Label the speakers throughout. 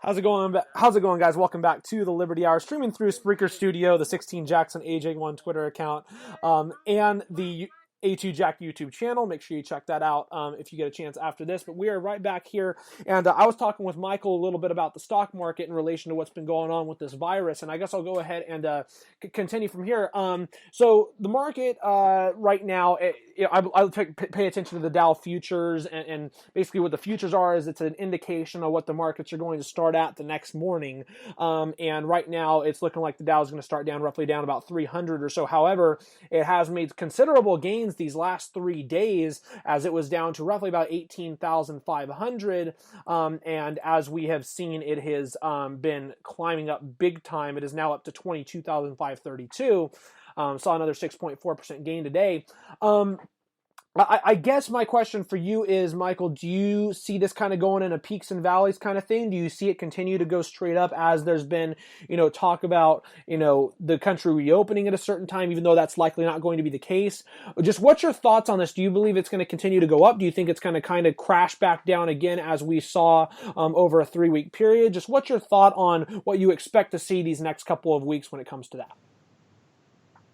Speaker 1: How's it going? How's it going, guys? Welcome back to the Liberty Hour, streaming through Spreaker Studio, the 16 Jackson AJ1 Twitter account, and the A2 Jack YouTube channel. Make sure you check that out if you get a chance after this. But we are right back here, and I was talking with Michael a little bit about the stock market in relation to what's been going on with this virus, and I guess I'll go ahead and continue from here. So the market right now, I pay attention to the Dow futures, and basically what the futures are is it's an indication of what the markets are going to start at the next morning. And right now it's looking like the Dow is going to start roughly down about 300 or so. However, it has made considerable gains these last 3 days, as it was down to roughly about 18,500. And as we have seen, it has been climbing up big time. It is now up to 22,532. Saw another 6.4% gain today. I guess my question for you is, Michael, do you see this kind of going in a peaks and valleys kind of thing? Do you see it continue to go straight up, as there's been, talk about, the country reopening at a certain time, even though that's likely not going to be the case? Just what's your thoughts on this? Do you believe it's going to continue to go up? Do you think it's going to kind of crash back down again, as we saw over a 3-week period? Just what's your thought on what you expect to see these next couple of weeks when it comes to that?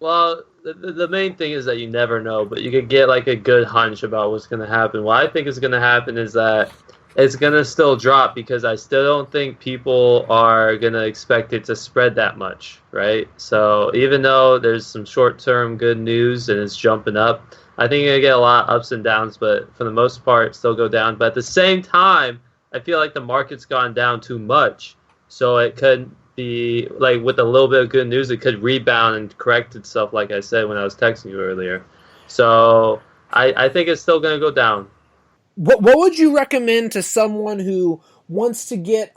Speaker 2: Well, the main thing is that you never know, but you could get like a good hunch about what's going to happen. What I think is going to happen is that it's going to still drop, because I still don't think people are going to expect it to spread that much, right? So even though there's some short-term good news and it's jumping up, I think you're going to get a lot of ups and downs, but for the most part, still go down. But at the same time, I feel like the market's gone down too much, so it could be like, with a little bit of good news, it could rebound and correct itself, like I said when I was texting you earlier. So I think it's still going to go down.
Speaker 1: What would you recommend to someone who wants to get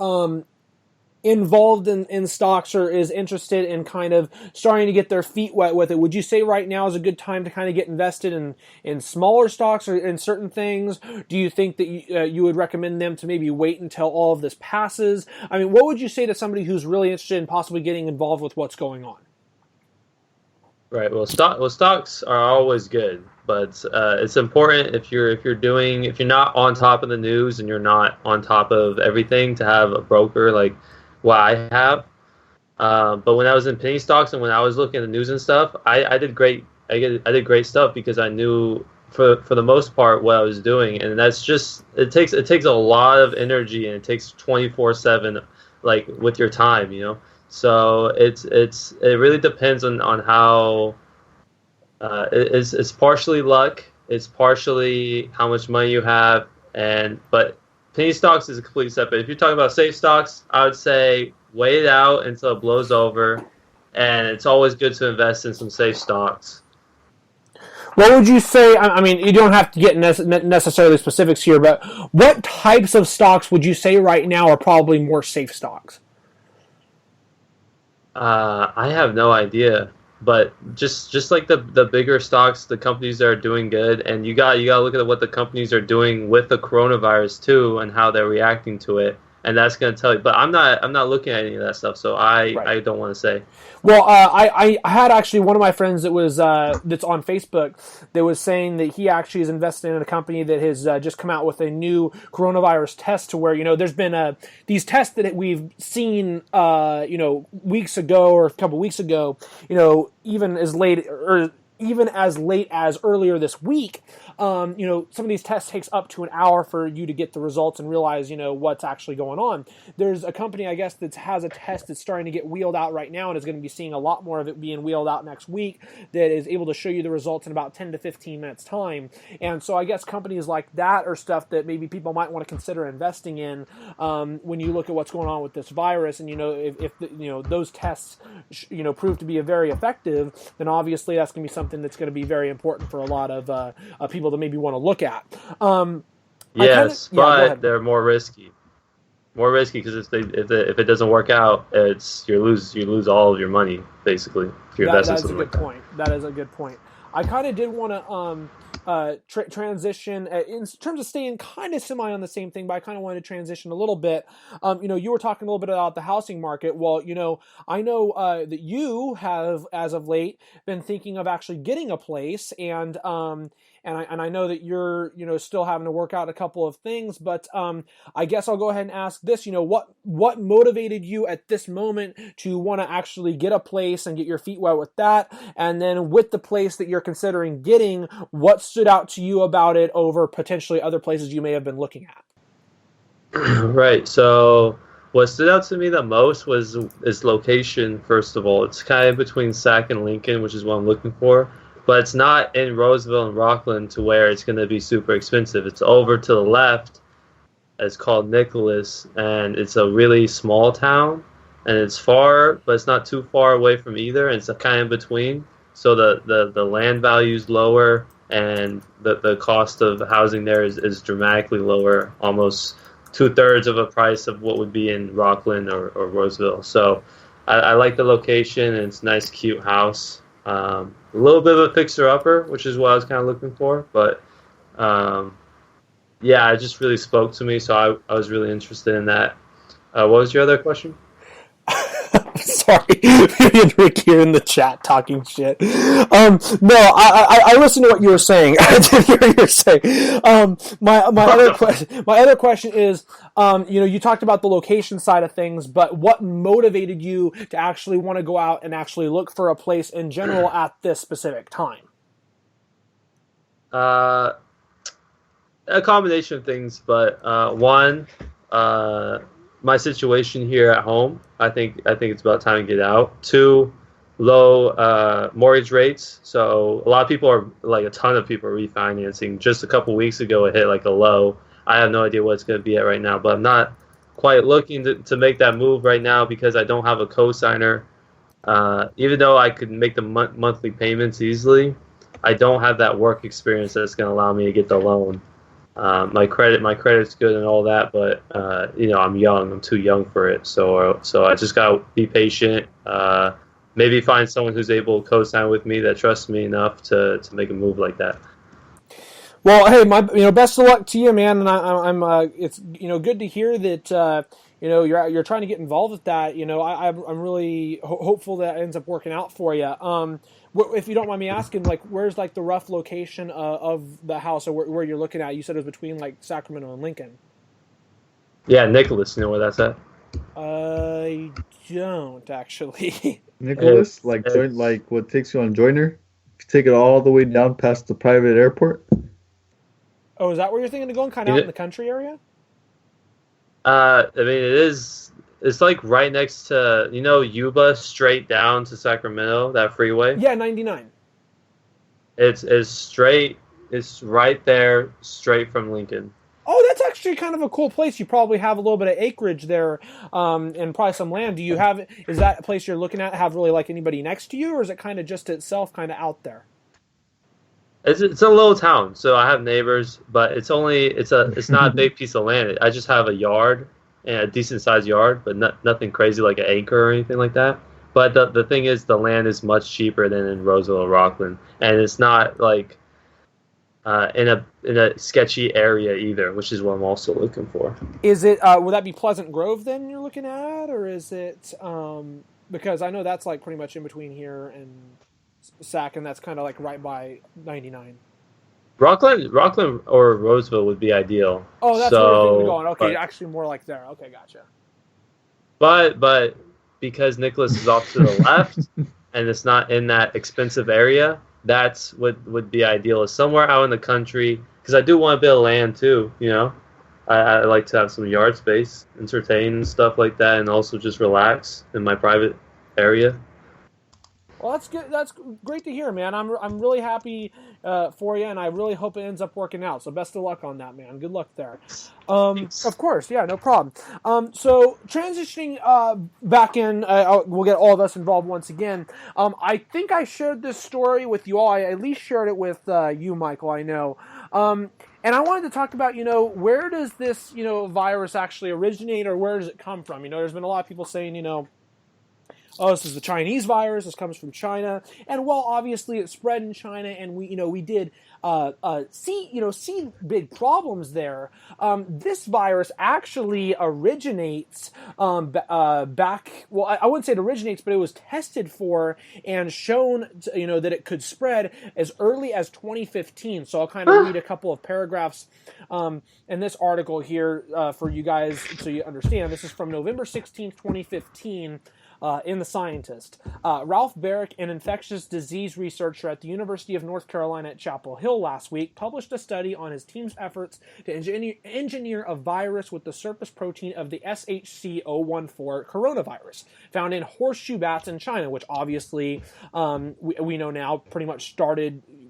Speaker 1: involved in stocks, or is interested in kind of starting to get their feet wet with it? Would you say right now is a good time to kind of get invested in smaller stocks or in certain things? Do you think that you would recommend them to maybe wait until all of this passes? I mean, what would you say to somebody who's really interested in possibly getting involved with what's going on?
Speaker 2: Right. Well, stocks are always good, but it's important, if you're not on top of the news and you're not on top of everything, to have a broker like what I have. But when I was in penny stocks and when I was looking at the news and stuff, I did great. I did great stuff, because I knew for the most part what I was doing, and that's just it takes a lot of energy, and it takes 24/7, like, with your time, So it really depends on how it's partially luck, it's partially how much money you have, but penny stocks is a completely separate. If you're talking about safe stocks, I would say wait it out until it blows over, and it's always good to invest in some safe stocks.
Speaker 1: What would you say? I mean, you don't have to get necessarily specifics here, but what types of stocks would you say right now are probably more safe stocks?
Speaker 2: I have no idea, but just like the bigger stocks, the companies that are doing good, and you got to look at what the companies are doing with the coronavirus too, and how they're reacting to it, and that's going to tell you. But I'm not looking at any of that stuff, so I don't want to say.
Speaker 1: Well, I had actually one of my friends that was that's on Facebook that was saying that he actually is invested in a company that has just come out with a new coronavirus test, to where there's been these tests that we've seen weeks ago or a couple weeks ago, even as late as earlier this week. Some of these tests takes up to an hour for you to get the results and realize, what's actually going on. There's a company, I guess, that has a test that's starting to get wheeled out right now, and is going to be seeing a lot more of it being wheeled out next week, that is able to show you the results in about 10 to 15 minutes time. And so I guess companies like that are stuff that maybe people might want to consider investing in when you look at what's going on with this virus. And, if those tests, prove to be very effective, then obviously that's going to be something that's going to be very important for a lot of people to maybe want to look at.
Speaker 2: Yes, but they're more risky. More risky, because if it doesn't work out, you lose all of your money, basically, if you're investing something like that.
Speaker 1: That is a good point. That is a good point. I kind of did want to transition in terms of staying kind of semi on the same thing, but I kind of wanted to transition a little bit. You were talking a little bit about the housing market. Well, I know that you have, as of late, been thinking of actually getting a place, and and I know that you're, still having to work out a couple of things, but I guess I'll go ahead and ask this. What motivated you at this moment to want to actually get a place and get your feet wet with that? And then with the place that you're considering getting, what stood out to you about it over potentially other places you may have been looking at?
Speaker 2: Right. So what stood out to me the most was its location. First of all, it's kind of between Sac and Lincoln, which is what I'm looking for. But it's not in Roseville and Rockland to where it's going to be super expensive. It's over to the left. It's called Nicholas, and it's a really small town, and it's far, but it's not too far away from either. And it's kind of in between. So the land value is lower, and the cost of housing there is dramatically lower, almost 2/3 of a price of what would be in Rockland or Roseville. So I like the location, and it's a nice, cute house. A little bit of a fixer-upper, which is what I was kind of looking for. But, yeah, it just really spoke to me, so I was really interested in that. What was your other question?
Speaker 1: Sorry, me and Rick here in the chat talking shit. No, I listened to what you were saying. I did hear what you were saying. My other question is, you talked about the location side of things, but what motivated you to actually want to go out and actually look for a place in general at this specific time?
Speaker 2: A combination of things, but one, my situation here at home. I think it's about time to get out. Two, low mortgage rates. So a lot of people are, like a ton of people are refinancing. Just a couple weeks ago, it hit like a low. I have no idea what it's going to be at right now, but I'm not quite looking to make that move right now because I don't have a cosigner. Even though I could make the monthly payments easily, I don't have that work experience that's going to allow me to get the loan. My credit's good and all that, but I'm young. I'm too young for it. So I just gotta be patient. Maybe find someone who's able to co-sign with me that trusts me enough to make a move like that.
Speaker 1: Well, hey, best of luck to you, man. And I'm it's good to hear that you're trying to get involved with that. I'm really hopeful that ends up working out for you. If you don't mind me asking, like, where's like the rough location of the house or where you're looking at? You said it was between like Sacramento and Lincoln.
Speaker 2: Yeah, Nicholas, you know where that's at?
Speaker 1: I don't actually.
Speaker 3: Nicholas, like what takes you on Joyner? You take it all the way down past the private airport.
Speaker 1: Oh, is that where you're thinking of going? Kind of out in the country area?
Speaker 2: I mean, it is. It's like right next to Yuba, straight down to Sacramento, that freeway.
Speaker 1: Yeah, 99.
Speaker 2: It's straight. It's right there, straight from Lincoln.
Speaker 1: Oh, that's actually kind of a cool place. You probably have a little bit of acreage there, and probably some land. Is that a place you're looking at have really like anybody next to you, or is it kind of just itself kind of out there?
Speaker 2: It's a little town, so I have neighbors, but it's not a big piece of land. I just have a yard and a decent sized yard, but nothing crazy like an acre or anything like that. But the thing is, the land is much cheaper than in Roseville or Rockland, and it's not like in a sketchy area either, which is what I'm also looking for.
Speaker 1: Is it? Would that be Pleasant Grove then you're looking at, or is it? Because I know that's like pretty much in between here and Sac, and that's kind of like right by 99.
Speaker 2: Rockland or Roseville would be ideal.
Speaker 1: Oh, that's where we're thinking of going. Okay, actually more like there. Okay, gotcha.
Speaker 2: But because Nicholas is off to the left and it's not in that expensive area, that's what would be ideal. Is somewhere out in the country, because I do want a bit of land too. I like to have some yard space, entertain and stuff like that, and also just relax in my private area.
Speaker 1: Well, that's good. That's great to hear, man. I'm really happy for you, and I really hope it ends up working out. So best of luck on that, man. Good luck there. Of course, yeah, no problem. So transitioning back in, we'll get all of us involved once again. I think I shared this story with you all. I at least shared it with you, Michael. I know. And I wanted to talk about, where does this, virus actually originate, or where does it come from? There's been a lot of people saying, oh, this is the Chinese virus. This comes from China, and well, obviously it spread in China, and we did see big problems there. This virus actually originates back. Well, I wouldn't say it originates, but it was tested for and shown, that it could spread as early as 2015. So I'll kind of read a couple of paragraphs in this article here for you guys so you understand. This is from November 16th, 2015. In The Scientist. Ralph Barrick, an infectious disease researcher at the University of North Carolina at Chapel Hill last week, published a study on his team's efforts to engineer a virus with the surface protein of the SHC-014 coronavirus, found in horseshoe bats in China, which obviously we know now pretty much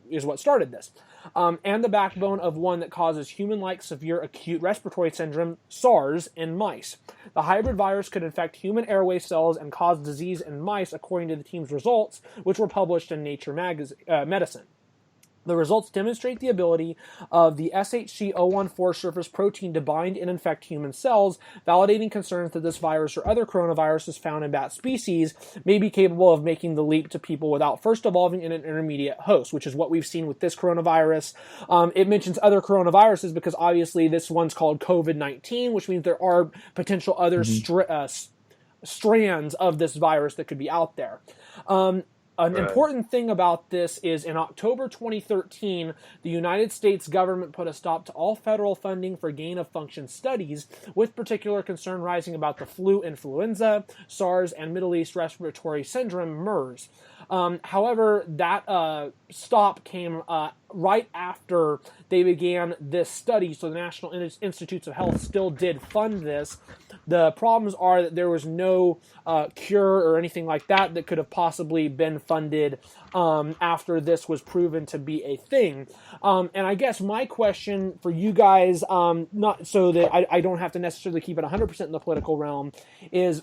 Speaker 1: is what started this. And the backbone of one that causes human-like severe acute respiratory syndrome, SARS, in mice. The hybrid virus could infect human airway cells and cause disease in mice, according to the team's results, which were published in Nature Medicine. The results demonstrate the ability of the SHC-014 surface protein to bind and infect human cells, validating concerns that this virus or other coronaviruses found in bat species may be capable of making the leap to people without first evolving in an intermediate host, which is what we've seen with this coronavirus. It mentions other coronaviruses because obviously this one's called COVID-19, which means there are potential other strands of this virus that could be out there. An important thing about this is in October 2013, the United States government put a stop to all federal funding for gain-of-function studies, with particular concern rising about the flu influenza, SARS, and Middle East Respiratory Syndrome, MERS. However, that stop came right after they began this study, so the National Institutes of Health still did fund this. The problems are that there was no cure or anything like that that could have possibly been funded after this was proven to be a thing. And I guess my question for you guys, not so that I don't have to necessarily keep it 100% in the political realm, is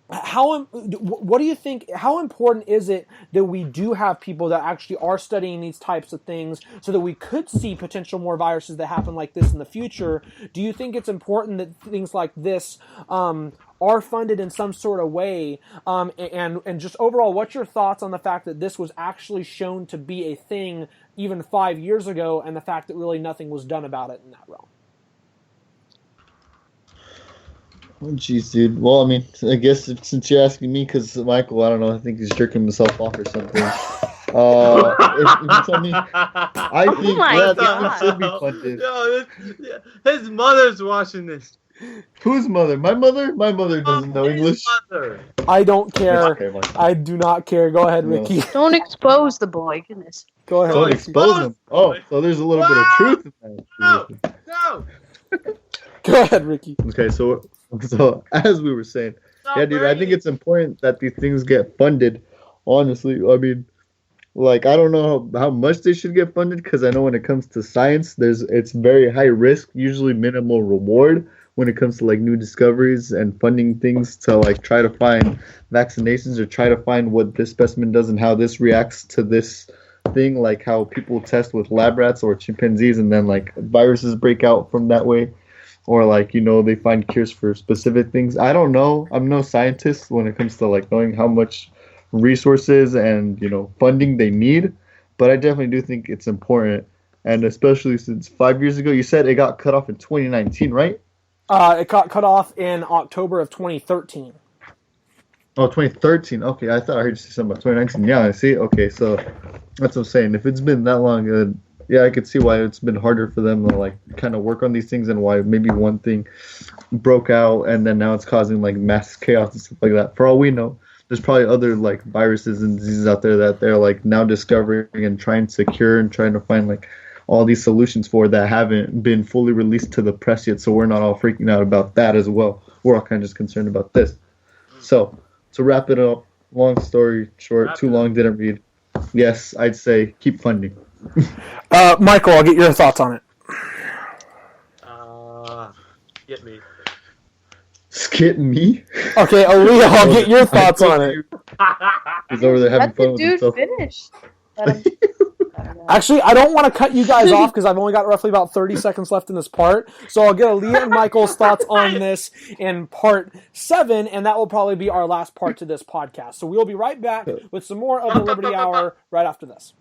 Speaker 1: what do you think, how important is it that we do have people that actually are studying these types of things so that we could see potential more viruses that happen like this in the future? Do you think it's important that things like this are funded in some sort of way? And just overall, what's your thoughts on the fact that this was actually shown to be a thing even 5 years ago, and the fact that really nothing was done about it in that realm?
Speaker 3: Oh, jeez, dude. Well, I mean, I guess since you're asking me, because Michael, I don't know, I think he's jerking himself off or something. If you tell me, I think this should be funded.
Speaker 2: Yo, his mother's watching this.
Speaker 3: Whose mother? My mother? My mother doesn't know English.
Speaker 2: Mother.
Speaker 1: I don't care. I do not care. Go ahead, Ricky.
Speaker 4: Don't expose the boy. Goodness.
Speaker 1: Go ahead.
Speaker 3: Don't expose him. Oh, so there's a little bit of truth in that.
Speaker 2: No.
Speaker 1: Go ahead, Ricky.
Speaker 3: Okay, so as we were saying, yeah, dude, I think it's important that these things get funded. Honestly, I mean, like, I don't know how much they should get funded, because I know when it comes to science, it's very high risk, usually minimal reward when it comes to like new discoveries and funding things to like try to find vaccinations or try to find what this specimen does and how this reacts to this thing, like how people test with lab rats or chimpanzees and then like viruses break out from that way. Or like, they find cures for specific things. I don't know. I'm no scientist when it comes to like knowing how much resources and, funding they need. But I definitely do think it's important. And especially since 5 years ago, you said it got cut off in 2019, right? It
Speaker 1: got cut off in October of 2013.
Speaker 3: Oh, 2013. Okay, I thought I heard you say something about 2019. Yeah, I see. Okay, so that's what I'm saying. If it's been that long, yeah, I could see why it's been harder for them to like kind of work on these things, and why maybe one thing broke out and then now it's causing like mass chaos and stuff like that. For all we know, there's probably other like viruses and diseases out there that they're like now discovering and trying to cure and trying to find like all these solutions for that haven't been fully released to the press yet. So we're not all freaking out about that as well. We're all kind of just concerned about this. So to wrap it up, long story short, too long, didn't read. Yes, I'd say keep funding.
Speaker 1: Michael, I'll get your thoughts on it.
Speaker 2: Get me.
Speaker 3: Skip me?
Speaker 1: Okay, Aleeyah, I'll get your thoughts on it.
Speaker 3: He's over there having fun with himself.
Speaker 4: Finish.
Speaker 1: Actually, I don't want to cut you guys off because I've only got roughly about 30 seconds left in this part. So I'll get Aleeyah and Michael's thoughts on this in part 7, and that will probably be our last part to this podcast. So we'll be right back with some more of the Liberty Hour right after this.